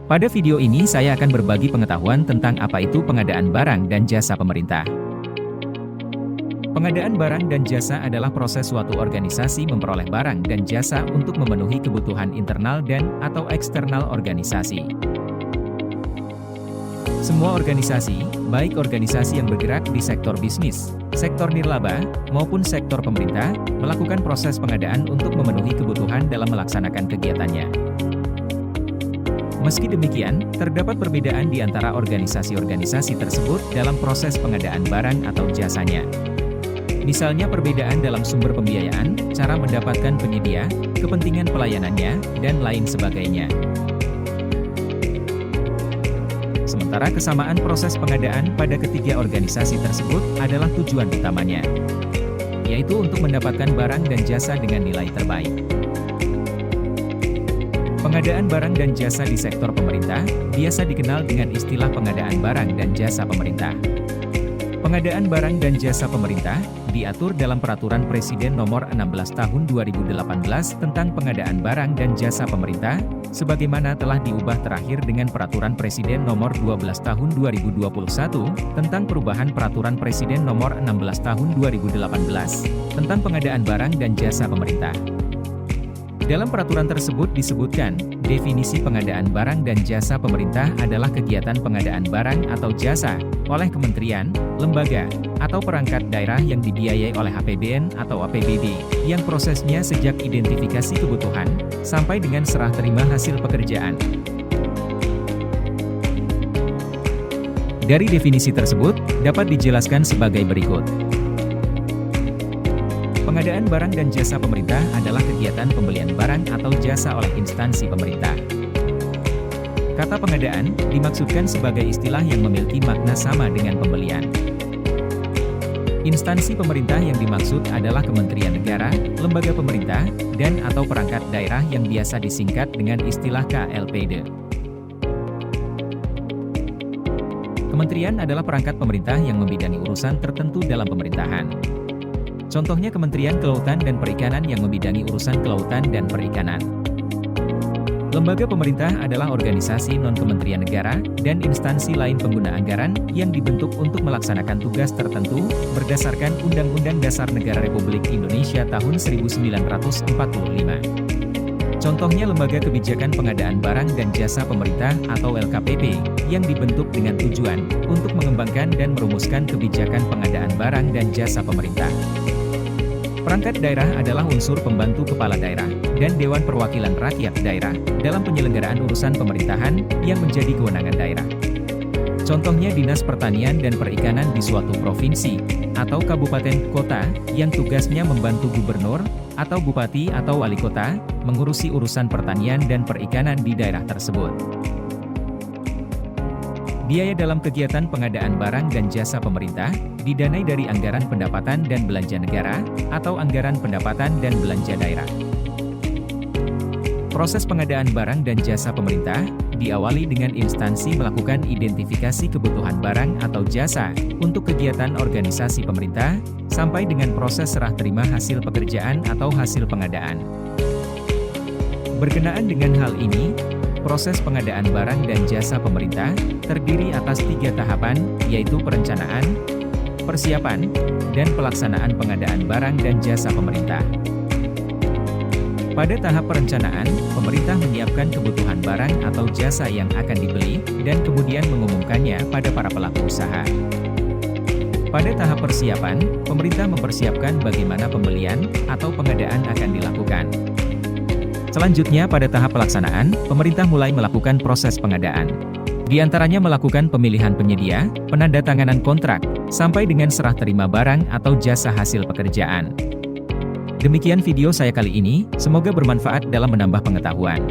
Pada video ini saya akan berbagi pengetahuan tentang apa itu pengadaan barang dan jasa pemerintah. Pengadaan barang dan jasa adalah proses suatu organisasi memperoleh barang dan jasa untuk memenuhi kebutuhan internal dan/atau eksternal organisasi. Semua organisasi, baik organisasi yang bergerak di sektor bisnis, sektor nirlaba, maupun sektor pemerintah, melakukan proses pengadaan untuk memenuhi kebutuhan dalam melaksanakan kegiatannya. Meski demikian, terdapat perbedaan di antara organisasi-organisasi tersebut dalam proses pengadaan barang atau jasanya. Misalnya perbedaan dalam sumber pembiayaan, cara mendapatkan penyedia, kepentingan pelayanannya, dan lain sebagainya. Sementara kesamaan proses pengadaan pada ketiga organisasi tersebut adalah tujuan utamanya, yaitu untuk mendapatkan barang dan jasa dengan nilai terbaik. Pengadaan barang dan jasa di sektor pemerintah biasa dikenal dengan istilah pengadaan barang dan jasa pemerintah. Pengadaan barang dan jasa pemerintah diatur dalam Peraturan Presiden Nomor 16 Tahun 2018 tentang pengadaan barang dan jasa pemerintah, sebagaimana telah diubah terakhir dengan Peraturan Presiden Nomor 12 Tahun 2021 tentang perubahan Peraturan Presiden Nomor 16 Tahun 2018 tentang pengadaan barang dan jasa pemerintah. Dalam peraturan tersebut disebutkan, definisi pengadaan barang dan jasa pemerintah adalah kegiatan pengadaan barang atau jasa oleh kementerian, lembaga, atau perangkat daerah yang dibiayai oleh APBN atau APBD, yang prosesnya sejak identifikasi kebutuhan, sampai dengan serah terima hasil pekerjaan. Dari definisi tersebut, dapat dijelaskan sebagai berikut. Pengadaan barang dan jasa pemerintah adalah kegiatan pembelian barang atau jasa oleh instansi pemerintah. Kata pengadaan dimaksudkan sebagai istilah yang memiliki makna sama dengan pembelian. Instansi pemerintah yang dimaksud adalah Kementerian Negara, lembaga pemerintah, dan/atau perangkat daerah yang biasa disingkat dengan istilah KLPD. Kementerian adalah perangkat pemerintah yang membidangi urusan tertentu dalam pemerintahan. Contohnya Kementerian Kelautan dan Perikanan yang membidangi urusan kelautan dan perikanan. Lembaga pemerintah adalah organisasi non-kementerian negara dan instansi lain pengguna anggaran yang dibentuk untuk melaksanakan tugas tertentu berdasarkan Undang-Undang Dasar Negara Republik Indonesia tahun 1945. Contohnya Lembaga Kebijakan Pengadaan Barang dan Jasa Pemerintah atau LKPP yang dibentuk dengan tujuan untuk mengembangkan dan merumuskan kebijakan pengadaan barang dan jasa pemerintah. Perangkat daerah adalah unsur pembantu kepala daerah dan Dewan Perwakilan Rakyat Daerah dalam penyelenggaraan urusan pemerintahan yang menjadi kewenangan daerah. Contohnya Dinas Pertanian dan Perikanan di suatu provinsi atau kabupaten kota yang tugasnya membantu gubernur atau bupati atau wali kota mengurusi urusan pertanian dan perikanan di daerah tersebut. Biaya dalam kegiatan pengadaan barang dan jasa pemerintah didanai dari anggaran pendapatan dan belanja negara atau anggaran pendapatan dan belanja daerah. Proses pengadaan barang dan jasa pemerintah diawali dengan instansi melakukan identifikasi kebutuhan barang atau jasa untuk kegiatan organisasi pemerintah sampai dengan proses serah terima hasil pekerjaan atau hasil pengadaan. Berkenaan dengan hal ini, proses pengadaan barang dan jasa pemerintah terdiri atas 3 tahapan, yaitu perencanaan, persiapan, dan pelaksanaan pengadaan barang dan jasa pemerintah. Pada tahap perencanaan, pemerintah menyiapkan kebutuhan barang atau jasa yang akan dibeli, dan kemudian mengumumkannya pada para pelaku usaha. Pada tahap persiapan, pemerintah mempersiapkan bagaimana pembelian atau pengadaan akan dilakukan. Selanjutnya pada tahap pelaksanaan, pemerintah mulai melakukan proses pengadaan. Di antaranya melakukan pemilihan penyedia, penandatanganan kontrak, sampai dengan serah terima barang atau jasa hasil pekerjaan. Demikian video saya kali ini, semoga bermanfaat dalam menambah pengetahuan.